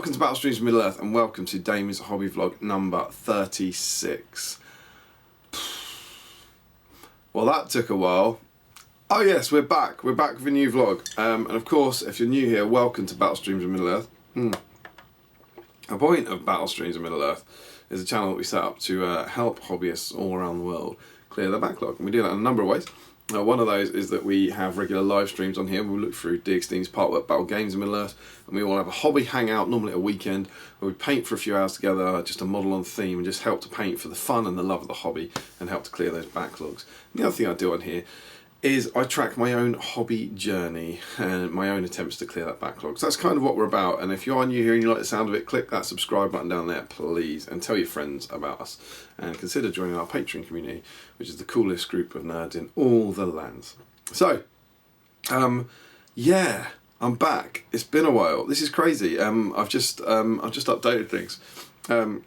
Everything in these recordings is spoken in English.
welcome to Battle Streams of Middle Earth, and welcome to Damian's hobby vlog number 36. Well, that took a while. Oh yes, we're back. We're back with a new vlog. And of course, if you're new here, welcome to Battle Streams of Middle Earth. The point of Battle Streams of Middle Earth is a channel that we set up to help hobbyists all around the world clear their backlog. And we do that in a number of ways. One of those is that we have regular live streams on here. We look through DXD's Partwork Battle Games in Middle Earth, and we all have a hobby hangout, normally a weekend, where we paint for a few hours together, just a model on theme, and just help to paint for the fun and the love of the hobby, and help to clear those backlogs. And the other thing I do on here is I track my own hobby journey and my own attempts to clear that backlog. So that's kind of what we're about. And if you are new here and you like the sound of it, click that subscribe button down there, please, and tell your friends about us. And consider joining our Patreon community, which is the coolest group of nerds in all the lands. So, yeah, I'm back. It's been a while. This is crazy. I've just updated things. It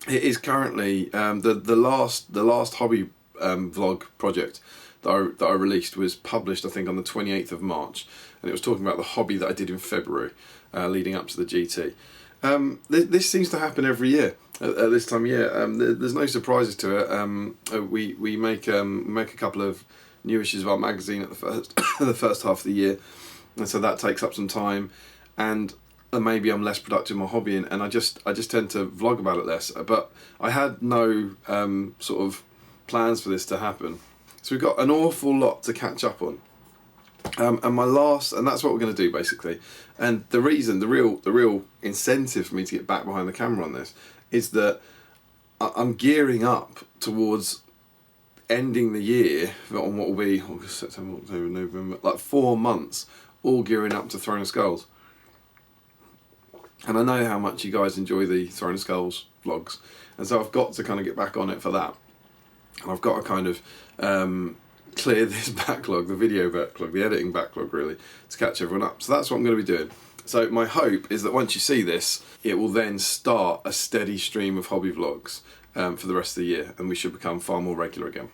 is currently the last hobby vlog project that I released was published, I think, on the 28th of March, and it was talking about the hobby that I did in February, leading up to the GT. This seems to happen every year at this time of year. There's no surprises to it. We make a couple of new issues of our magazine at the first half of the year, and so that takes up some time, and maybe I'm less productive in my hobby, and I just tend to vlog about it less. But I had no sort of plans for this to happen. So we've got an awful lot to catch up on, and that's what we're going to do basically. And the reason, the real incentive for me to get back behind the camera on this is that I'm gearing up towards ending the year on what will be August, September, October, November, like 4 months, all gearing up to Throne of Skulls. And I know how much you guys enjoy the Throne of Skulls vlogs, and so I've got to kind of get back on it for that. And I've got to kind of clear this backlog, the video backlog, the editing backlog really, to catch everyone up. So that's what I'm going to be doing. So my hope is that once you see this, it will then start a steady stream of hobby vlogs for the rest of the year, and we should become far more regular again.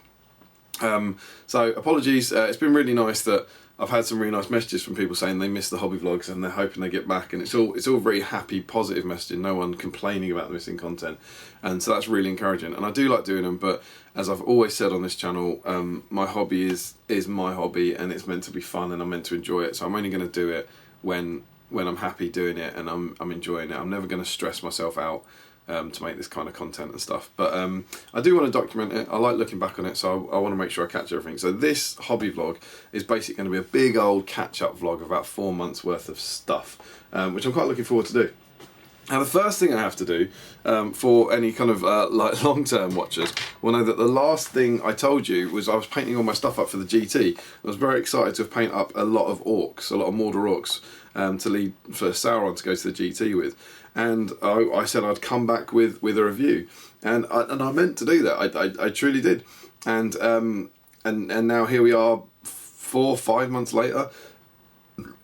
So apologies, it's been really nice that I've had some really nice messages from people saying they miss the hobby vlogs and they're hoping they get back, and it's all very happy, positive messaging, no one complaining about the missing content, and so that's really encouraging. And I do like doing them, but as I've always said on this channel, my hobby is my hobby, and it's meant to be fun, and I'm meant to enjoy it. So I'm only going to do it when I'm happy doing it and I'm enjoying it. I'm never going to stress myself out to make this kind of content and stuff, but I do want to document it. I like looking back on it, so I want to make sure I catch everything. So this hobby vlog is basically going to be a big old catch-up vlog of about 4 months worth of stuff, which I'm quite looking forward to do. Now the first thing I have to do for any kind of like long-term watchers will know that the last thing I told you was I was painting all my stuff up for the GT. I was very excited to paint up a lot of Orcs, a lot of Mordor Orcs, to lead for Sauron to go to the GT with. And I said I'd come back with a review, and I meant to do that. I truly did, and now here we are, 4 or 5 months later,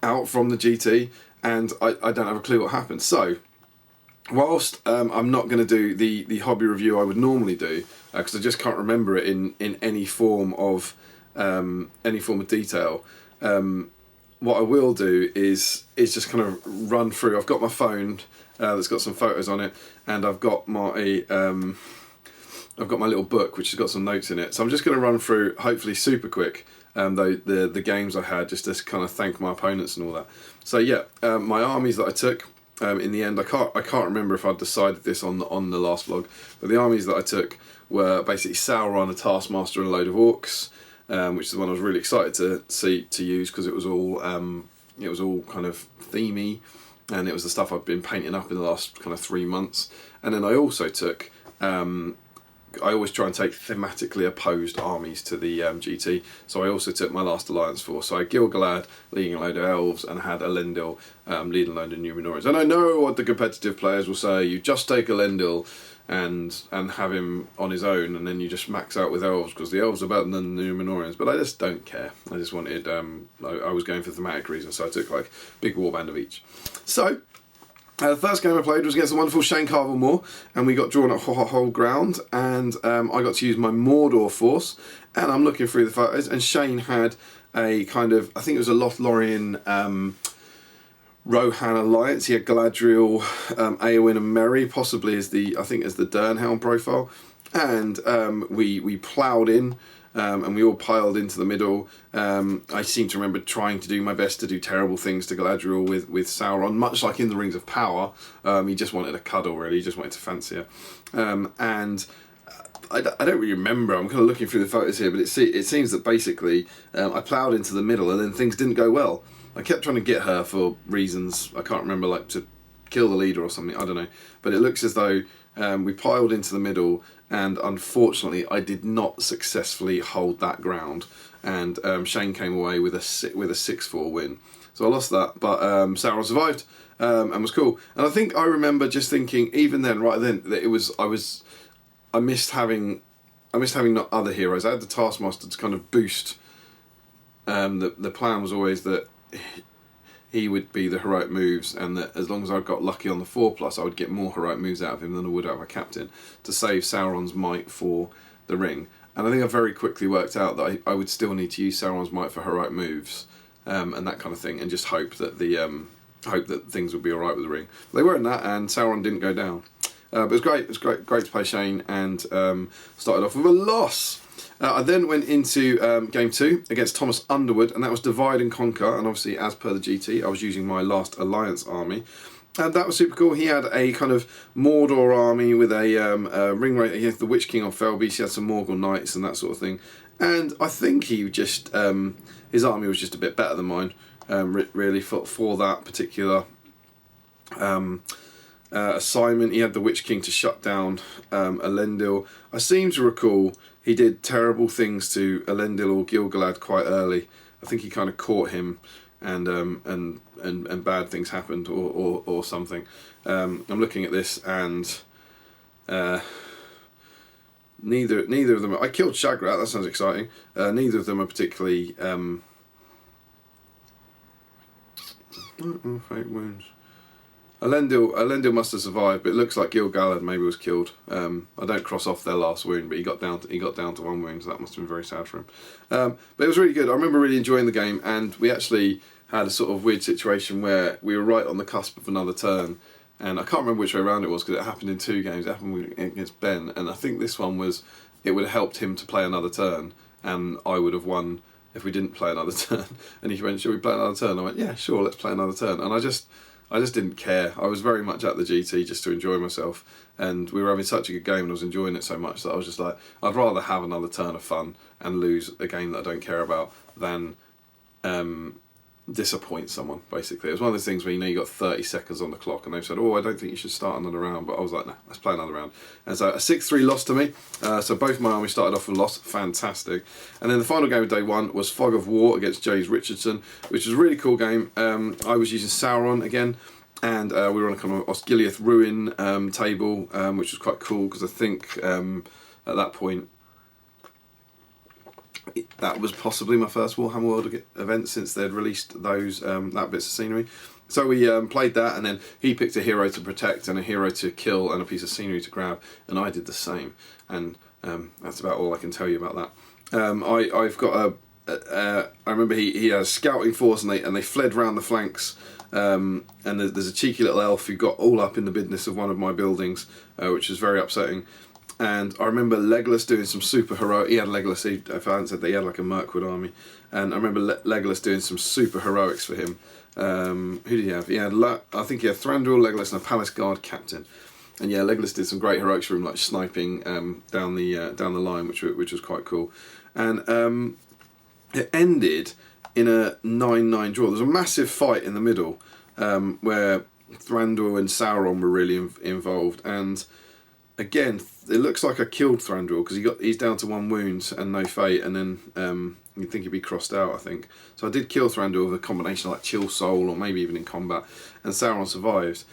out from the GT, and I don't have a clue what happened. So, whilst I'm not going to do the hobby review I would normally do, because I just can't remember it in any form of detail. What I will do is just kind of run through. I've got my phone that's got some photos on it, and I've got my little book which has got some notes in it. So I'm just going to run through, hopefully super quick, the games I had, just to kind of thank my opponents and all that. So yeah, my armies that I took in the end, I can't remember if I'd decided this on the last vlog, but the armies that I took were basically Sauron, a Taskmaster, and a load of Orcs. Which is the one I was really excited to use, because it was all kind of themey, and it was the stuff I've been painting up in the last kind of 3 months. And then I also took, I always try and take thematically opposed armies to the GT, so I also took my last alliance force. So I had Gil-galad leading a load of elves, and I had Elendil leading a load of Numenorians. And I know what the competitive players will say: you just take Elendil and have him on his own, and then you just max out with elves because the elves are better than the Numenorians. But I just don't care. I just wanted, I was going for thematic reasons, so I took like big warband of each. So the first game I played was against the wonderful Shane Carville-Moore, and we got drawn at whole ground, and I got to use my Mordor force, and I'm looking through the photos, and Shane had a kind of, I think it was a Lothlorien Rohan alliance. He had Galadriel, Eowyn and Merry, possibly as the Dernhelm profile, and we ploughed in. And we all piled into the middle. I seem to remember trying to do my best to do terrible things to Galadriel with Sauron, much like in the Rings of Power. He just wanted a cuddle, really. He just wanted to fancy her. And I don't really remember. I'm kind of looking through the photos here, but it seems that basically I ploughed into the middle and then things didn't go well. I kept trying to get her for reasons I can't remember, like to kill the leader or something. I don't know. But it looks as though we piled into the middle, and unfortunately I did not successfully hold that ground, and Shane came away with a 6-4 win. So I lost that, but Sauron survived and was cool. And I think I remember just thinking, even then, right then, that I missed having not other heroes. I had the Taskmaster to kind of boost. The plan was always that he would be the heroic moves, and that as long as I got lucky on the 4+, I would get more heroic moves out of him than I would out of a captain to save Sauron's might for the ring. And I think I very quickly worked out that I would still need to use Sauron's might for heroic moves and that kind of thing, and just hope that things would be all right with the ring. They weren't that, and Sauron didn't go down. But it was great. It was great to play Shane, and started off with a loss. I then went into game 2 against Thomas Underwood, and that was divide and conquer. And obviously, as per the GT, I was using my last Alliance army, and that was super cool. He had a kind of Mordor army with a ring raid. He had the Witch King on fellbeast. He had some Morgul knights and that sort of thing. And I think he just his army was just a bit better than mine, really for that particular assignment. He had the Witch King to shut down Elendil. I seem to recall he did terrible things to Elendil or Gil-galad quite early. I think he kind of caught him, and bad things happened or something. I'm looking at this, and neither of them. I killed Shagrat. That sounds exciting. Neither of them are particularly 8 wounds. Elendil must have survived, but it looks like Gil-galad maybe was killed. I don't cross off their last wound, but he got down to 1 wound, so that must have been very sad for him. But it was really good. I remember really enjoying the game, and we actually had a sort of weird situation where we were right on the cusp of another turn, and I can't remember which way around it was because it happened in 2 games. It happened against Ben, and I think this one it would have helped him to play another turn, and I would have won if we didn't play another turn. And he went, "Shall we play another turn?" I went, "Yeah, sure, let's play another turn." And I just didn't care. I was very much at the GT just to enjoy myself, and we were having such a good game and I was enjoying it so much that I was just like, I'd rather have another turn of fun and lose a game that I don't care about than disappoint someone, basically. It was one of those things where you got 30 seconds on the clock and they've said, "Oh, I don't think you should start another round," but I was like, "No, let's play another round." And so a 6-3 loss to me. So both my armies started off with a loss. Fantastic. And then the final game of day 1 was Fog of War against James Richardson, which was a really cool game. I was using Sauron again, and we were on a kind of Osgiliath ruin table, which was quite cool because I think at that point that was possibly my first Warhammer World event since they'd released those that bits of scenery. So we played that, and then he picked a hero to protect and a hero to kill and a piece of scenery to grab, and I did the same. And that's about all I can tell you about that. I've got I remember he had a scouting force, and they fled round the flanks. And there's a cheeky little elf who got all up in the business of one of my buildings, which was very upsetting. And I remember Legolas doing some super heroic. He had Legolas. If I hadn't said that, he had like a Mirkwood army. And I remember Legolas doing some super heroics for him. Who did he have? He had I think he had Thranduil, Legolas, and a Palace Guard captain. And yeah, Legolas did some great heroics for him, like sniping down the line, which was quite cool. And it ended in a 9-9 draw. There's a massive fight in the middle where Thranduil and Sauron were really involved, and again it looks like I killed Thranduil because he's down to 1 wound and no fate, and then you'd think he'd be crossed out, I think. So I did kill Thranduil with a combination of like Chill Soul or maybe even in combat, and Sauron survived.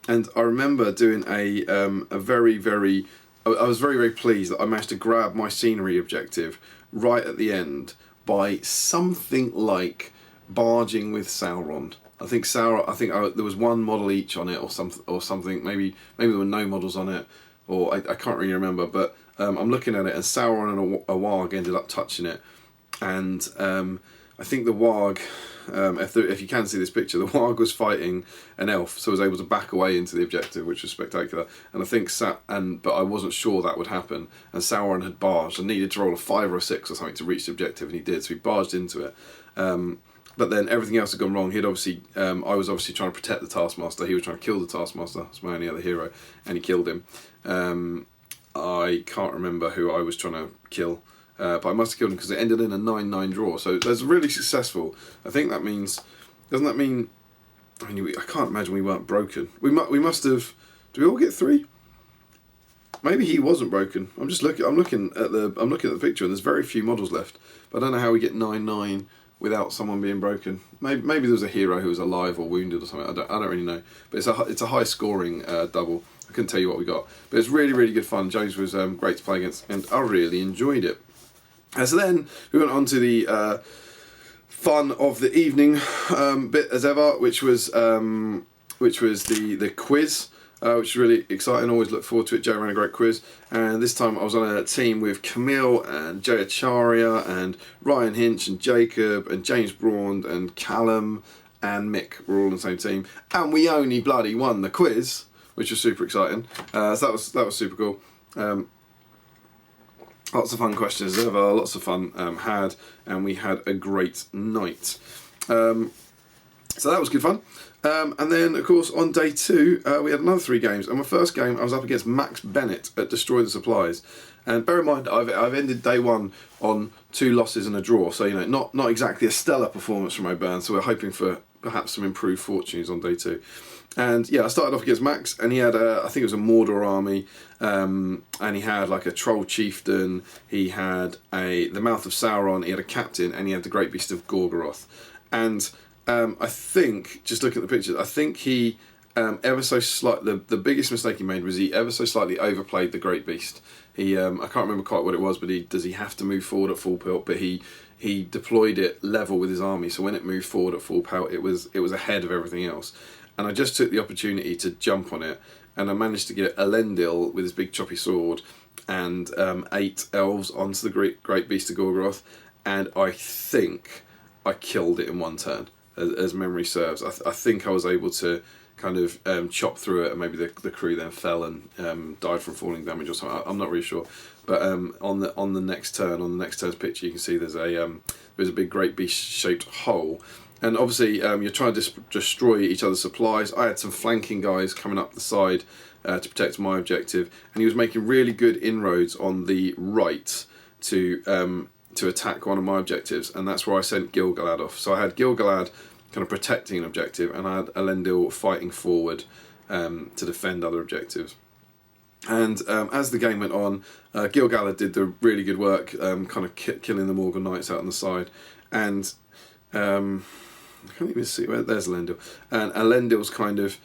And I remember doing I was very, very pleased that I managed to grab my scenery objective right at the end by something like barging with Sauron. I think there was 1 model each on it, or something. Maybe there were no models on it, or I can't really remember. But I'm looking at it, and Sauron and a Warg ended up touching it, and I think the warg, if you can see this picture, the warg was fighting an elf, so I was able to back away into the objective, which was spectacular. And I think but I wasn't sure that would happen. And Sauron had barged and needed to roll a 5 or a 6 or something to reach the objective, and he did. So he barged into it. But then everything else had gone wrong. He'd obviously, I was obviously trying to protect the Taskmaster. He was trying to kill the Taskmaster. That's my only other hero, and he killed him. I can't remember who I was trying to kill. But I must have killed him because it ended in a 9-9 draw. So that's really successful. I think that means... Doesn't that mean... I mean, I can't imagine we weren't broken. We must have... Do we all get 3? Maybe he wasn't broken. I'm looking at the picture, and there's very few models left. But I don't know how we get 9-9 without someone being broken. Maybe there was a hero who was alive or wounded or something. I don't really know. But it's a high scoring double. I couldn't tell you what we got. But it's really, really good fun. James was great to play against, and I really enjoyed it. So then we went on to the fun of the evening bit as ever, which was the quiz, which is really exciting. Always look forward to it. Joe ran a great quiz, and this time I was on a team with Camille and Jay Acharya and Ryan Hinch and Jacob and James Braund and Callum and Mick were all on the same team, and we only bloody won the quiz, which was super exciting. So that was super cool. Lots of fun questions as ever, lots of fun had, and we had a great night. So that was good fun. And then, of course, on day 2, we had another 3 games. And my first game, I was up against Max Bennett at Destroy the Supplies. And bear in mind, I've ended day 1 on 2 losses and a draw. So, you know, not exactly a stellar performance from O'Byrne. So we're hoping for perhaps some improved fortunes on day 2. And yeah, I started off against Max, and he had I think it was a Mordor army, and he had like a troll chieftain. He had the Mouth of Sauron. He had a captain, and he had the Great Beast of Gorgoroth. And I think, just looking at the pictures, I think he ever so slightly. The biggest mistake he made was he ever so slightly overplayed the Great Beast. He I can't remember quite what it was, but does he have to move forward at full pelt? But he deployed it level with his army, so when it moved forward at full pelt, it was ahead of everything else. And I just took the opportunity to jump on it, and I managed to get Elendil with his big choppy sword and 8 elves onto the Great Beast of Gorgoroth, and I think I killed it in 1 turn, as memory serves. I think I was able to kind of chop through it, and maybe the crew then fell and died from falling damage or something. I'm not really sure. But on the next turn's picture, you can see there's a big Great Beast shaped hole. And obviously, you're trying to destroy each other's supplies. I had some flanking guys coming up the side to protect my objective, and he was making really good inroads on the right to attack one of my objectives, and that's where I sent Gil-galad off. So I had Gil-galad kind of protecting an objective, and I had Elendil fighting forward to defend other objectives. And as the game went on, Gil-galad did the really good work, kind of killing the Morgul Knights out on the side, and I can't even see where there's Elendil, and Elendil's kind of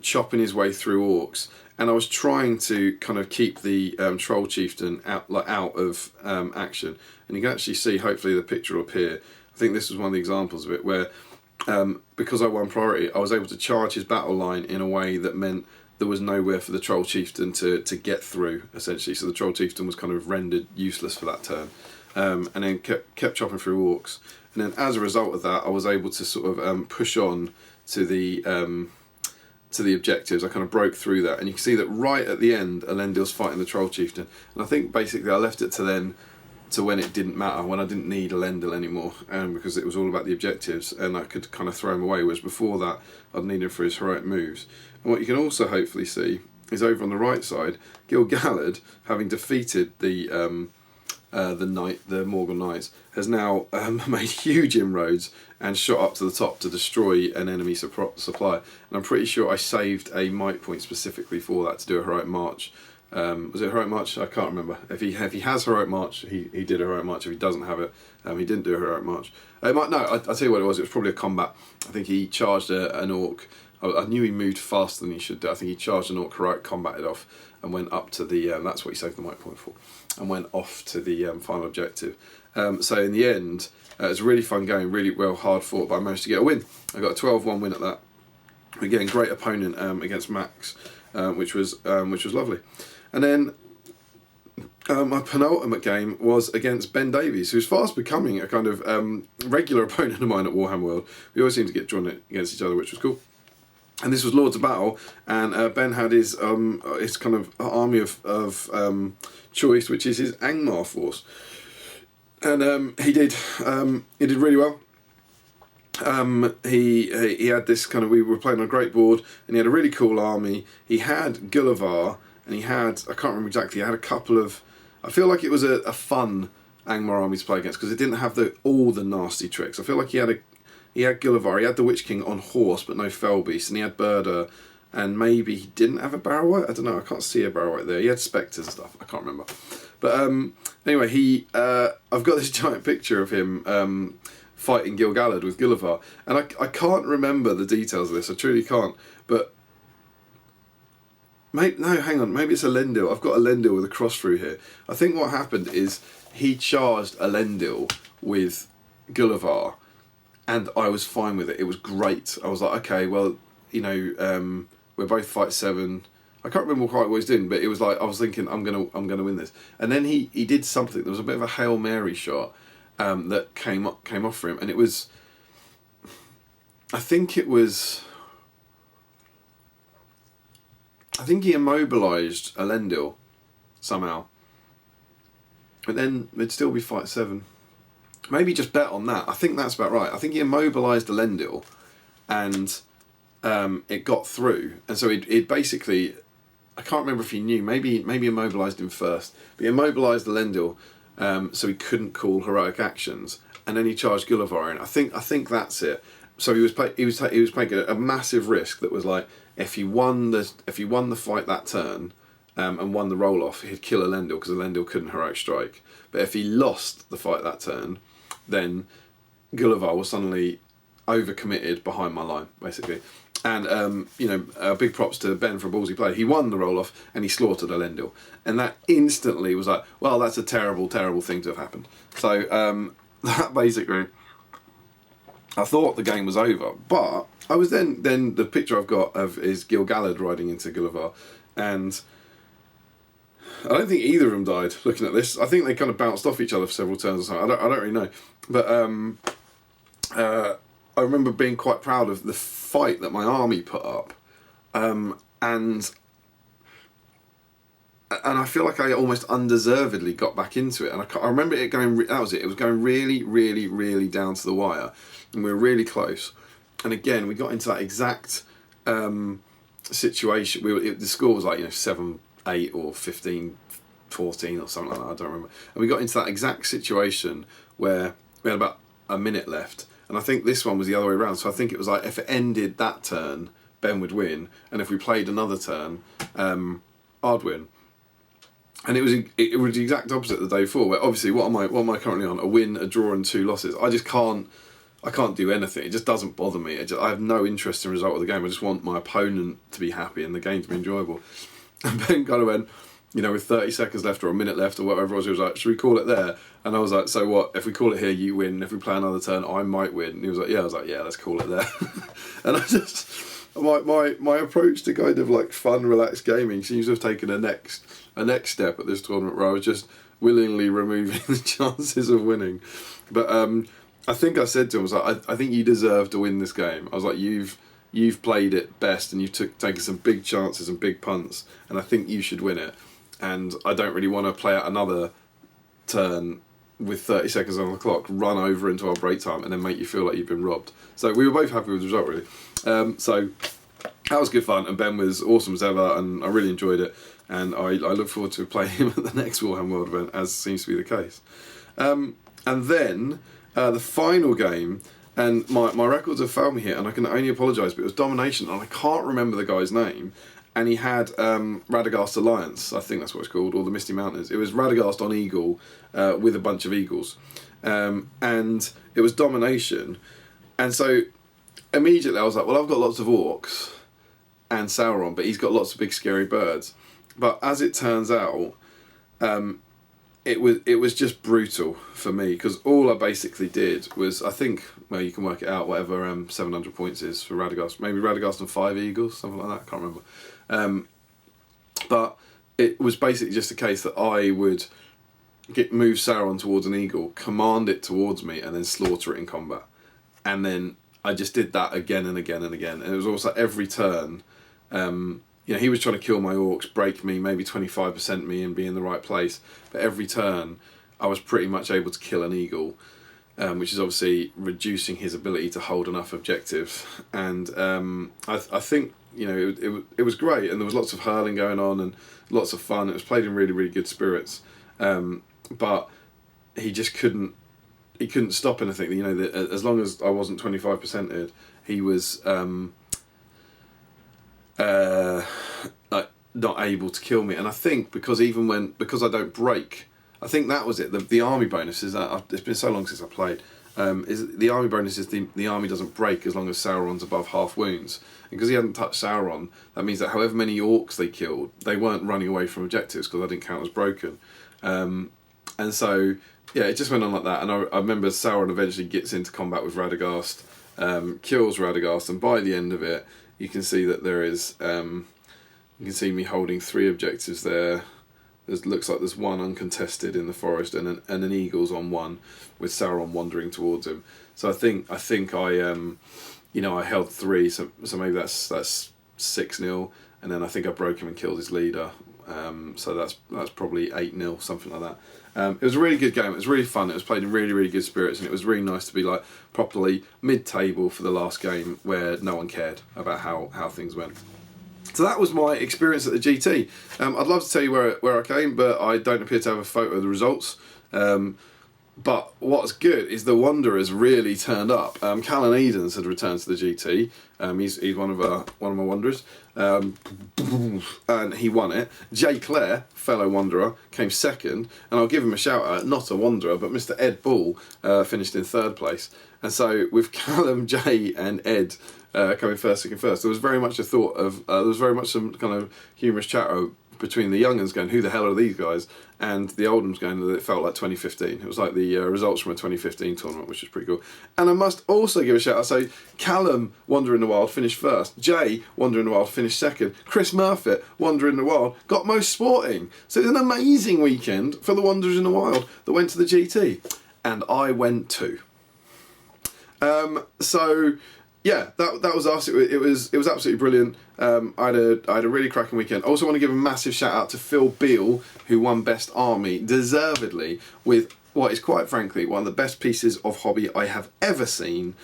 chopping his way through orcs, and I was trying to kind of keep the troll chieftain out of action. And you can actually see, hopefully the picture will appear. I think this was one of the examples of it where because I won priority, I was able to charge his battle line in a way that meant there was nowhere for the troll chieftain to get through, essentially. So the troll chieftain was kind of rendered useless for that turn, and then kept chopping through orcs. And then as a result of that, I was able to sort of push on to the objectives. I kind of broke through that, and you can see that right at the end, Elendil's fighting the troll chieftain. And I think basically I left it to when it didn't matter, when I didn't need Elendil anymore, because it was all about the objectives, and I could kind of throw him away. Whereas before that, I'd need him for his heroic moves. And what you can also hopefully see is over on the right side, Gil-galad, having defeated the Morgul Knights, has now made huge inroads and shot up to the top to destroy an enemy supply. And I'm pretty sure I saved a might point specifically for that to do a heroic march. Was it heroic march? I can't remember. If he has heroic march, he did a heroic march. If he doesn't have it, he didn't do a heroic march. I'll tell you what it was. It was probably a combat. I think he charged an orc. I knew he moved faster than he should do. I think he charged an orc, heroic combated off, and went up to the. That's what he saved the might point for, and went off to the final objective. So in the end, it was a really fun game, really well hard fought, but I managed to get a win. I got a 12-1 win at that. Again, great opponent against Max, which was lovely. And then my penultimate game was against Ben Davies, who's fast becoming a kind of regular opponent of mine at Warhammer World. We always seem to get drawn against each other, which was cool. And this was Lords of Battle, and Ben had his kind of army of choice, which is his Angmar force, and he did really well. He had this kind of, we were playing on a great board, and he had a really cool army. He had Gullivar, and he had, I can't remember exactly, he had a couple of, I feel like it was a fun Angmar army to play against because it didn't have all the nasty tricks. I feel like he had Gullivar, he had the Witch King on horse but no fellbeast, and he had Berda, and maybe he didn't have a Barrow-wight. I don't know, I can't see a Barrow-wight there. He had spectres and stuff, I can't remember. But anyway, I've got this giant picture of him fighting Gil-galad with Gullivar, and I can't remember the details of this, I truly can't, but no, hang on, maybe it's a Elendil. I've got a Elendil with a cross through here. I think what happened is he charged Elendil with Gullivar, and I was fine with it. It was great. I was like, okay, well, you know, we're both fight 7. I can't remember quite what he was doing, but it was like I was thinking, I'm gonna win this. And then he did something. There was a bit of a Hail Mary shot that came off for him, and it was, I think he immobilised Elendil somehow, but then it'd still be fight 7. Maybe just bet on that. I think that's about right. I think he immobilised Elendil, and it got through. And so it basically, I can't remember if he knew. Maybe immobilised him first. But he immobilised Elendil, so he couldn't call heroic actions. And then he charged Gullivar in. I think that's it. So he was playing a massive risk that was like, if he won the fight that turn, and won the roll off, he'd kill Elendil because Elendil couldn't heroic strike. But if he lost the fight that turn, then Gullivar was suddenly overcommitted behind my line, basically. And big props to Ben for a ballsy play. He won the roll off and he slaughtered Elendil, and that instantly was like, well, that's a terrible, terrible thing to have happened. So that basically, I thought the game was over, but I was then the picture I've got of is Gil-galad riding into Gullivar, and I don't think either of them died. Looking at this, I think they kind of bounced off each other for several turns or something. I don't really know, but I remember being quite proud of the fight that my army put up, and I feel like I almost undeservedly got back into it. And I remember it going. That was it. It was going really, really, really down to the wire, and we were really close. And again, we got into that exact situation. The score was like 7-8 or 15-14 or something like that. I don't remember. And we got into that exact situation where we had about a minute left. And I think this one was the other way around. So I think it was like if it ended that turn, Ben would win, and if we played another turn, I'd win. And it was the exact opposite the day before, where obviously what am I currently on? A win, a draw, and 2 losses. I can't do anything. It just doesn't bother me. I have no interest in the result of the game. I just want my opponent to be happy and the game to be enjoyable. And Ben kind of went, with 30 seconds left or a minute left or whatever it was, he was like, should we call it there? And I was like, so what? If we call it here, you win. If we play another turn, I might win. And he was like, yeah. I was like, yeah, let's call it there. And I just, my approach to kind of like fun, relaxed gaming seems to have taken a next step at this tournament, where I was just willingly removing the chances of winning. But I think I said to him, I was like, I think you deserve to win this game. I was like, you've played it best, and you've taken some big chances and big punts, and I think you should win it. And I don't really want to play out another turn with 30 seconds on the clock, run over into our break time, and then make you feel like you've been robbed. So we were both happy with the result, really. So that was good fun, and Ben was awesome as ever, and I really enjoyed it. And I look forward to playing him at the next Warhammer World event, as seems to be the case. And then the final game, and my records have failed me here, and I can only apologise, but it was Domination, and I can't remember the guy's name. And he had Radagast Alliance, I think that's what it's called, or the Misty Mountains. It was Radagast on Eagle with a bunch of Eagles. And it was Domination. And so immediately I was like, well, I've got lots of Orcs and Sauron, but he's got lots of big scary birds. But as it turns out, it was just brutal for me, because all I basically did was, I think, well, you can work it out, whatever 700 points is for Radagast. Maybe Radagast and 5 Eagles, something like that, I can't remember. But it was basically just a case that I would move Sauron towards an eagle, command it towards me, and then slaughter it in combat. And then I just did that again and again and again. And it was also every turn, he was trying to kill my orcs, break me, maybe 25% me and be in the right place. But every turn, I was pretty much able to kill an eagle, which is obviously reducing his ability to hold enough objectives. And I think, it was great. And there was lots of hurling going on and lots of fun. It was played in really, really good spirits. But he just couldn't stop anything. As long as I wasn't 25%ed, he was not able to kill me. And I think because I don't break, I think that was it. The army bonus is that it's been so long since I played. Is the army bonus is the army doesn't break as long as Sauron's above half wounds. And because he hadn't touched Sauron, that means that however many orcs they killed, they weren't running away from objectives because I didn't count as broken. And so, yeah, it just went on like that. And I remember Sauron eventually gets into combat with Radagast, kills Radagast, and by the end of it, you can see that there is, you can see me holding 3 objectives there. Looks like there's 1 uncontested in the forest, and an eagle's on 1 with Sauron wandering towards him. So I think I held 3, so maybe that's 6-0, and then I think I broke him and killed his leader. So that's probably 8-0, something like that. It was a really good game. It was really fun. It was played in really, really good spirits, and it was really nice to be like properly mid-table for the last game where no one cared about how things went. So that was my experience at the GT. I'd love to tell you where I came, but I don't appear to have a photo of the results. But what's good is the Wanderers really turned up. Callan Edens had returned to the GT. He's one of my Wanderers, and he won it. Jay Clare, fellow Wanderer, came second, and I'll give him a shout out. Not a Wanderer, but Mr. Ed Ball finished in 3rd place. And so with Callum, Jay, and Ed coming first, second, first, there was very much there was very much some kind of humorous chatter between the young uns going, who the hell are these guys? And the old uns going that it felt like 2015. It was like the results from a 2015 tournament, which was pretty cool. And I must also give a shout out. So Callum, Wander in the Wild, finished first. Jay, Wander in the Wild, finished second. Chris Murphy, Wander in the Wild, got most sporting. So it was an amazing weekend for the Wanderers in the Wild that went to the GT. And I went too. So yeah, that was us. It was absolutely brilliant. I had a really cracking weekend. I also want to give a massive shout out to Phil Beale, who won Best Army, deservedly, with what is quite frankly one of the best pieces of hobby I have ever seen,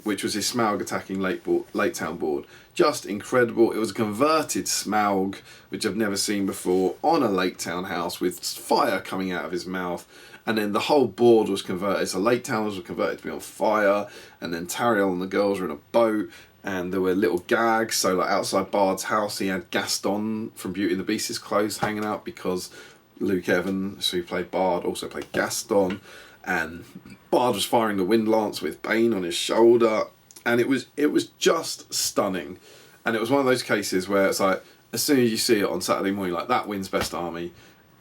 which was his Smaug attacking Lake Town board. Just incredible. It was a converted Smaug, which I've never seen before, on a Lake Town house with fire coming out of his mouth. And then the whole board was converted. So Lake Towns were converted to be on fire. And then Tariel and the girls were in a boat. And there were little gags. So like outside Bard's house, he had Gaston from Beauty and the Beast's clothes hanging out because Luke Evans, who played Bard, also played Gaston. And Bard was firing the wind lance with Bane on his shoulder. And it was just stunning. And it was one of those cases where it's like, as soon as you see it on Saturday morning, like that wins Best Army.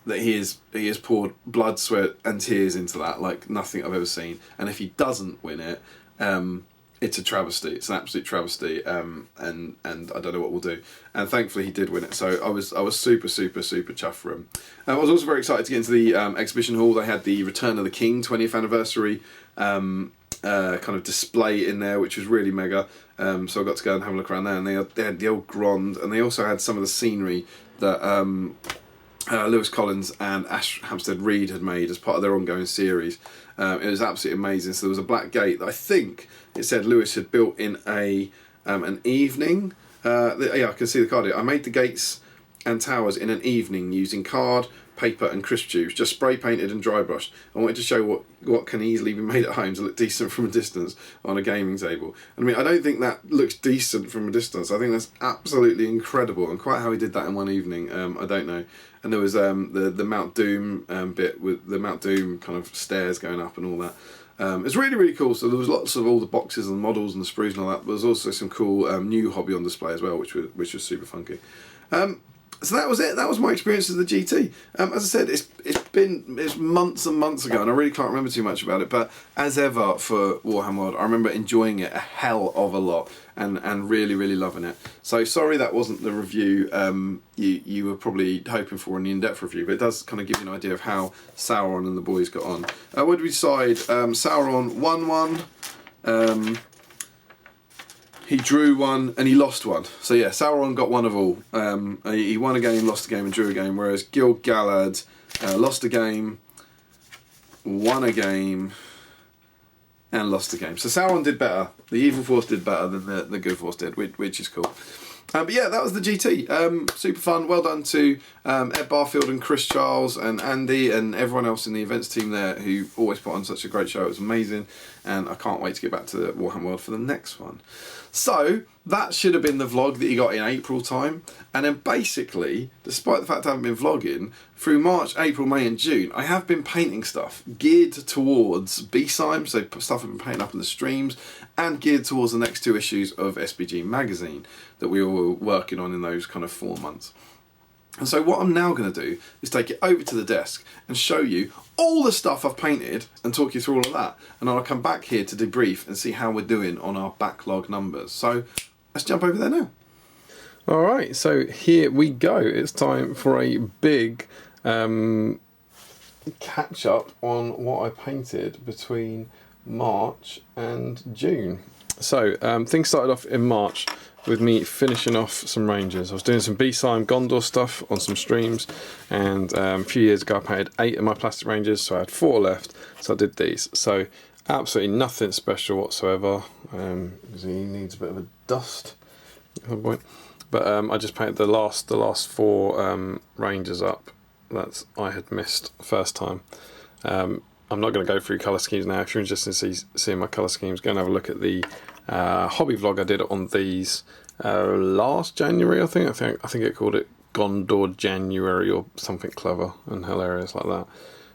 That he has poured blood, sweat and tears into that like nothing I've ever seen. And if he doesn't win it, it's a travesty. It's an absolute travesty. And I don't know what we'll do. And thankfully he did win it. So I was super, super, super chuffed for him. I was also very excited to get into the exhibition hall. They had the Return of the King 20th anniversary kind of display in there, which was really mega. So I got to go and have a look around there. And they had the old Grand, and they also had some of the scenery that Lewis Collins and Ash Hampstead Reed had made as part of their ongoing series. It was absolutely amazing. So there was a black gate that I think it said Lewis had built in an evening. Yeah, I can see the card here. I made the gates and towers in an evening using card, paper and crisp tubes, just spray painted and dry brushed. I wanted to show what can easily be made at home to look decent from a distance on a gaming table. And I mean, I don't think that looks decent from a distance. I think that's absolutely incredible, and quite how he did that in one evening, I don't know. And there was the Mount Doom bit with the Mount Doom kind of stairs going up and all that. It's really, really cool. So there was lots of all the boxes and models and the sprues and all that. But there's also some cool new hobby on display as well, which was super funky. So that was it. That was my experience of the GT. As I said, it's months and months ago, and I really can't remember too much about it. But as ever for Warhammer World, I remember enjoying it a hell of a lot. and really, really loving it. So sorry that wasn't the review you were probably hoping for in the in-depth review, but it does kind of give you an idea of how Sauron and the boys got on. What did we decide? Sauron won one, he drew one, and he lost one. So yeah, Sauron got one of all. He won a game, lost a game, and drew a game, whereas Gil-galad lost a game, won a game, and lost the game. So Sauron did better. The evil force did better than the good force did, which is cool. But yeah, that was the GT. Super fun. Well done to Ed Barfield and Chris Charles and Andy and everyone else in the events team there who always put on such a great show. It was amazing, and I can't wait to get back to the Warhammer World for the next one. So that should have been the vlog that you got in April time, and then basically, despite the fact I haven't been vlogging, through March, April, May and June, I have been painting stuff geared towards B-Sime, so stuff I've been painting up in the streams, and geared towards the next 2 issues of SBG magazine that we were working on in those kind of 4 months. And so what I'm now going to do is take it over to the desk and show you all the stuff I've painted and talk you through all of that. And I'll come back here to debrief and see how we're doing on our backlog numbers. So let's jump over there now. All right, so here we go. It's time for a big catch up on what I painted between March and June. So things started off in March with me finishing off some Rangers. I was doing some B-Sime Gondor stuff on some streams, and a few years ago I painted 8 of my plastic Rangers, so I had 4 left, so I did these. So absolutely nothing special whatsoever, because he needs a bit of a dust at some point. But I just painted the last 4 Rangers up that I had missed first time. I'm not going to go through colour schemes now. If you're interested in seeing my colour schemes, go and have a look at the hobby vlog I did on these last January. I think it called it Gondor January or something clever and hilarious like that.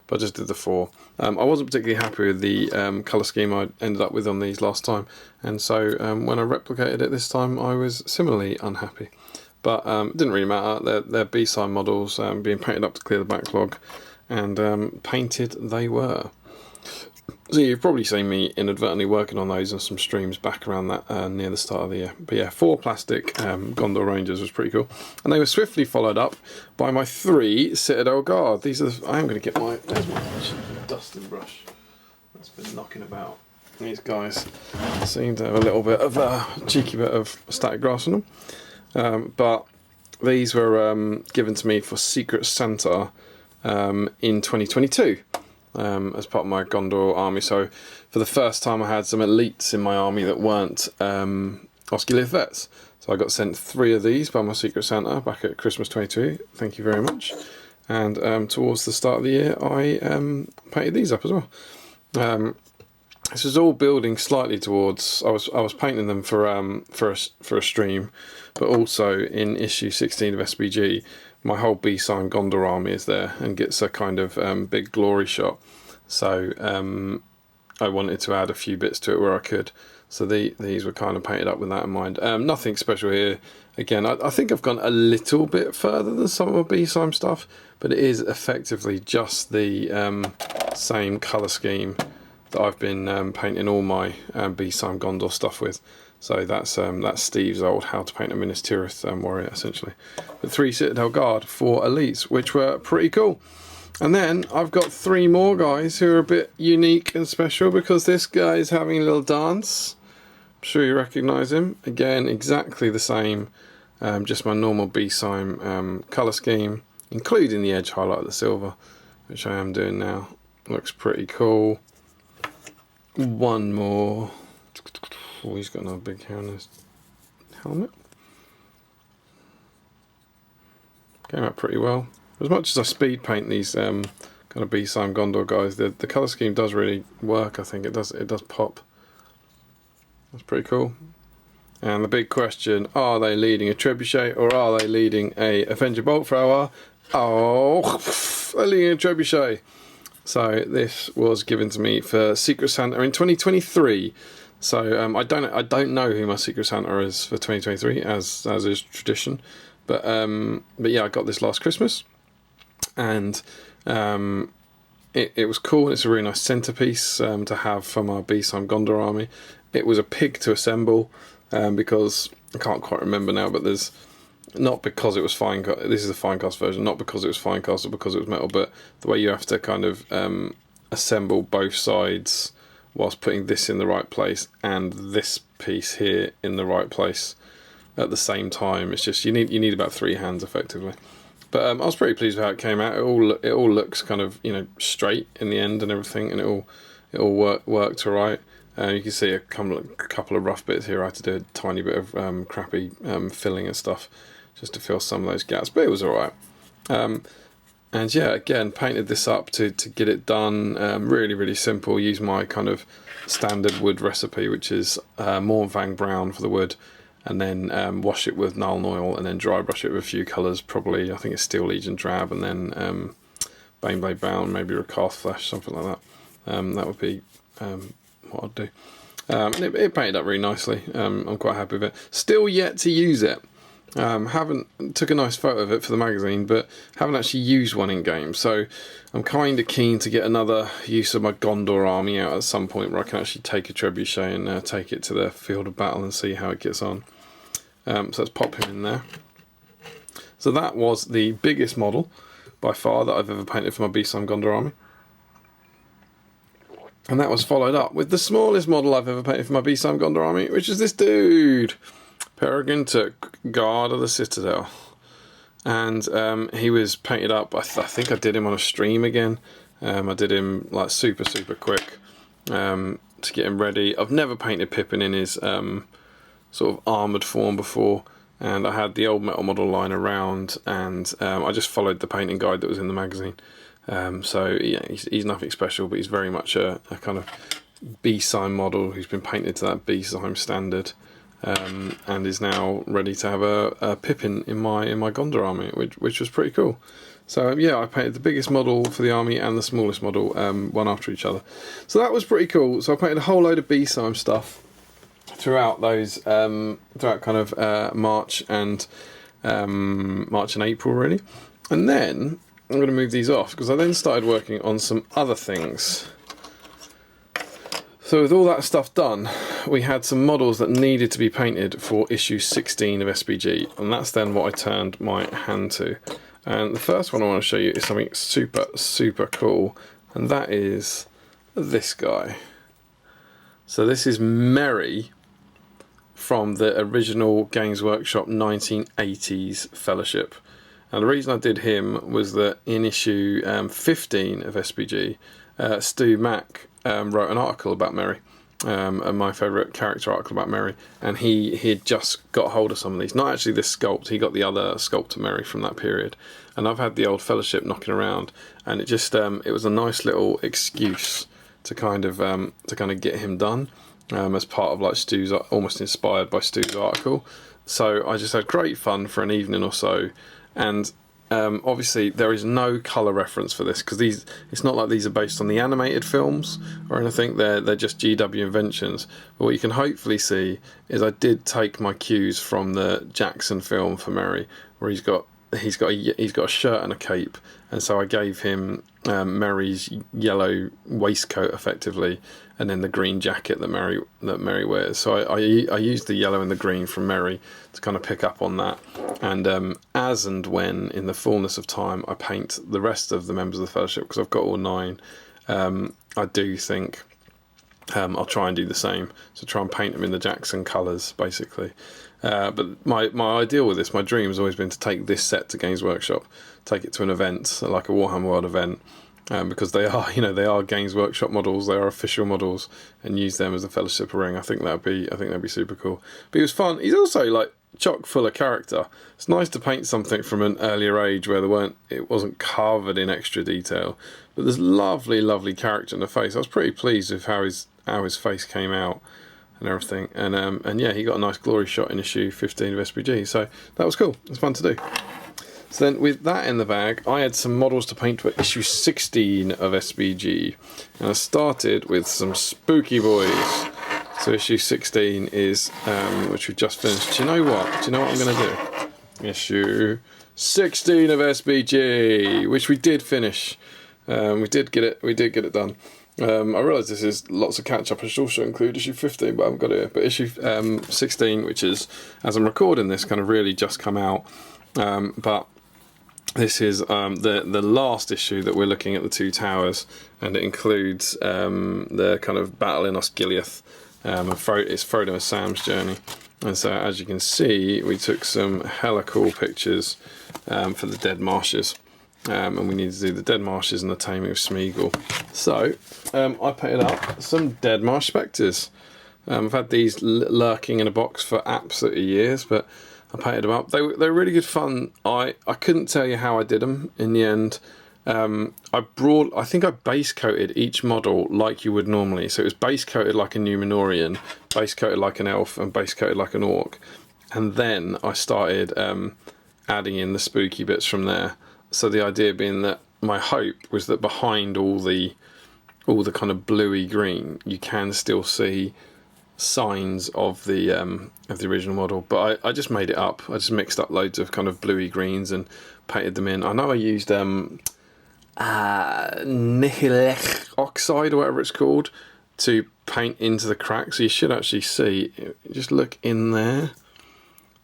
But I just did the 4. I wasn't particularly happy with the colour scheme I ended up with on these last time, and so when I replicated it this time I was similarly unhappy. But it didn't really matter. They're B-Sime models being painted up to clear the backlog, and painted they were. So you've probably seen me inadvertently working on those on some streams back around that near the start of the year. But yeah, 4 plastic Gondor Rangers was pretty cool, and they were swiftly followed up by my 3 Citadel Guard. These are. I am going to get my. There's my dusting brush. That's been knocking about. These guys seem to have a little bit of a cheeky bit of static grass on them, but these were given to me for Secret Santa in 2022. As part of my Gondor army. So for the first time I had some elites in my army that weren't Osculith vets. So I got sent 3 of these by my Secret Santa back at Christmas 22. Thank you very much. And towards the start of the year I painted these up as well. This was all building slightly towards. I was painting them for a stream, but also in issue 16 of SBG. My whole B-Sime Gondor army is there and gets a kind of big glory shot. So I wanted to add a few bits to it where I could. So these were kind of painted up with that in mind. Nothing special here. Again, I think I've gone a little bit further than some of my B-Sime stuff, but it is effectively just the same colour scheme that I've been painting all my B-Sime Gondor stuff with. So that's Steve's old How to Paint a Minas Tirith warrior, essentially. But 3 Citadel Guard, 4 elites, which were pretty cool. And then I've got 3 more guys who are a bit unique and special, because this guy is having a little dance. I'm sure you recognise him. Again, exactly the same, just my normal B-Sime colour scheme, including the edge highlight of the silver, which I am doing now. Looks pretty cool. One more. Oh, he's got another big hair on his helmet. Came out pretty well. As much as I speed paint these kind of B-Sime Gondor guys, the colour scheme does really work. I think it does pop. That's pretty cool. And the big question: are they leading a trebuchet or are they leading a Avenger Bolt Thrower? Oh, they're leading a trebuchet. So this was given to me for Secret Santa in 2023. So I don't know who my Secret Santa is for 2023, as is tradition, but yeah, I got this last Christmas, and it was cool. It's a really nice centerpiece to have for my B-Sime Gondor army. It was a pig to assemble, because I can't quite remember now, but there's not because it was fine. This is a fine cast version, not because it was fine cast or because it was metal, but the way you have to kind of assemble both sides whilst putting this in the right place and this piece here in the right place at the same time. It's just you need about 3 hands effectively. But I was pretty pleased with how it came out. It all looks kind of straight in the end and everything, and it all worked alright. You can see a couple of rough bits here. I had to do a tiny bit of crappy filling and stuff just to fill some of those gaps, but it was alright. And yeah, again, painted this up to get it done. Really, really simple. Use my kind of standard wood recipe, which is Mornfang brown for the wood, and then wash it with Nuln oil, and then dry brush it with a few colours. Probably, I think it's Steel Legion drab, and then Baneblade brown, maybe Rakarth flesh, something like that. That would be what I'd do. And it painted up really nicely. I'm quite happy with it. Still yet to use it. Took a nice photo of it for the magazine, but haven't actually used one in game. So I'm kind of keen to get another use of my Gondor army out at some point where I can actually take a trebuchet and take it to the field of battle and see how it gets on. So let's pop him in there. So that was the biggest model by far that I've ever painted for my Beastheim Gondor army. And that was followed up with the smallest model I've ever painted for my Beastheim Gondor army, which is this dude. Peregrine Took, Guard of the Citadel. And he was painted up, I think I did him on a stream again. I did him like super quick to get him ready. I've never painted Pippin in his sort of armoured form before, and I had the old metal model lying around, and I just followed the painting guide that was in the magazine. So yeah, he's nothing special, but he's very much a kind of Beastheim model who's been painted to that Beastheim standard. And is now ready to have a Pippin in my Gondor army, which was pretty cool. So yeah, I painted the biggest model for the army and the smallest model, one after each other. So that was pretty cool. So I painted a whole load of Beastheim stuff throughout those, throughout kind of March and April really. And then I'm going to move these off because I then started working on some other things. So with all that stuff done, we had some models that needed to be painted for issue 16 of SBG, and that's then what I turned my hand to. And the first one I want to show you is something super cool, and that is this guy. So this is Merry from the original Games Workshop 1980s Fellowship. And the reason I did him was that in issue 15 of SBG, Stu Mack wrote an article about Merry, my favourite character article about Merry, and he had just got hold of some of these. Not actually this sculpt, he got the other sculpt of Merry from that period. And I've had the old Fellowship knocking around, and it just it was a nice little excuse to kind of get him done, as part of like Stu's, almost inspired by Stu's article. So I just had great fun for an evening or so, and obviously there is no colour reference for this because it's not like these are based on the animated films or anything. They're just GW inventions. But what you can hopefully see is I did take my cues from the Jackson film for Merry, where he's got a shirt and a cape, and so I gave him Merry's yellow waistcoat effectively, and then the green jacket that Merry wears. So I used the yellow and the green from Merry to kind of pick up on that. And as and when, in the fullness of time, I paint the rest of the members of the Fellowship, because I've got all 9, I do think I'll try and do the same. So try and paint them in the Jackson colours, basically. But my ideal with this, my dream has always been to take this set to Games Workshop, take it to an event, like a Warhammer World event, because they are Games Workshop models, they are official models, and use them as a Fellowship ring. I think that'd be super cool. But he was fun. He's also like chock full of character. It's nice to paint something from an earlier age where it wasn't covered in extra detail, but there's lovely character in the face. I was pretty pleased with how his face came out and everything, and yeah, he got a nice glory shot in issue 15 of SBG, so that was cool. It was fun to do. So then with that in the bag, I had some models to paint for issue 16 of SBG, and I started with some spooky boys. So issue 16 is, which we've just finished. Do you know what I'm going to do? Issue 16 of SBG, which we did finish. We did get it done. I realise this is lots of catch up. I should also include issue 15, but I haven't got it here. But issue 16, which is, as I'm recording this, kind of really just come out. But this is the last issue that we're looking at the Two Towers, and it includes the kind of battle in Osgiliath. It's Frodo and Sam's journey. And so, as you can see, we took some hella cool pictures for the Dead Marshes. And we need to do the Dead Marshes and the Taming of Smeagol. So, I painted up some Dead Marsh Spectres. I've had these lurking in a box for absolutely years, but I painted them up. They were really good fun. I couldn't tell you how I did them in the end. I think I base coated each model like you would normally. So it was base coated like a Numenorian, base coated like an elf, and base coated like an orc. And then I started adding in the spooky bits from there. So the idea being that my hope was that behind all the kind of bluey green, you can still see signs of the original model. But I just made it up. I just mixed up loads of kind of bluey greens and painted them in. I know I used Nihilech oxide or whatever it's called to paint into the cracks. So you should actually see, just look in there,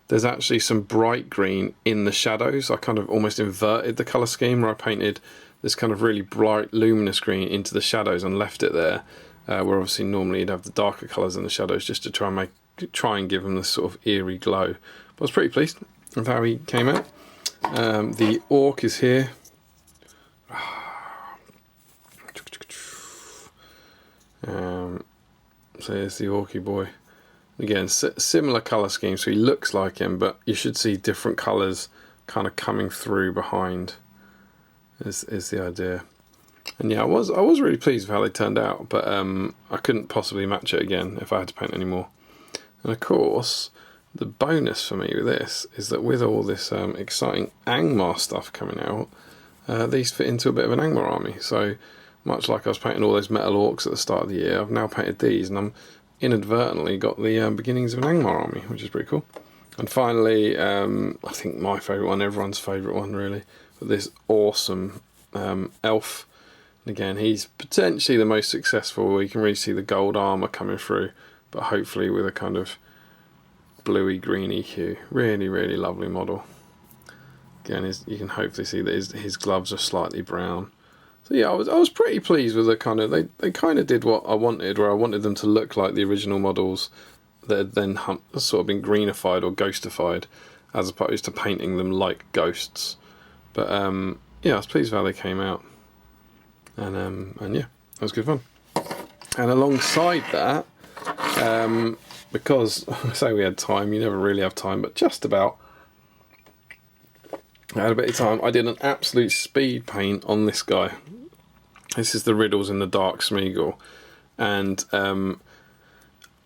there's actually some bright green in the shadows. I kind of almost inverted the colour scheme where I painted this kind of really bright luminous green into the shadows and left it there, where obviously normally you'd have the darker colours in the shadows, just to try and give them this sort of eerie glow. But I was pretty pleased with how he came out. The orc is here. So here's the orky boy. Again, similar colour scheme, so he looks like him, but you should see different colours kind of coming through behind, is the idea. And yeah, I was really pleased with how they turned out, but I couldn't possibly match it again if I had to paint any more. And of course, the bonus for me with this is that with all this exciting Angmar stuff coming out, these fit into a bit of an Angmar army. So much like I was painting all those metal orcs at the start of the year, I've now painted these, and I'm inadvertently got the beginnings of an Angmar army, which is pretty cool. And finally, I think my favourite one, everyone's favourite one really, but this awesome elf. And again, he's potentially the most successful. You can really see the gold armour coming through, but hopefully with a kind of bluey greeny hue. Really, really lovely model. Again, you can hopefully see that his gloves are slightly brown. So yeah, I was pretty pleased with the kind of, they kind of did what I wanted, where I wanted them to look like the original models that had then sort of been greenified or ghostified, as opposed to painting them like ghosts. But yeah, I was pleased with how they came out, and yeah, that was good fun. And alongside that, because I say we had time, you never really have time, but just about. I had a bit of time. I did an absolute speed paint on this guy. This is the Riddles in the Dark Smeagol, and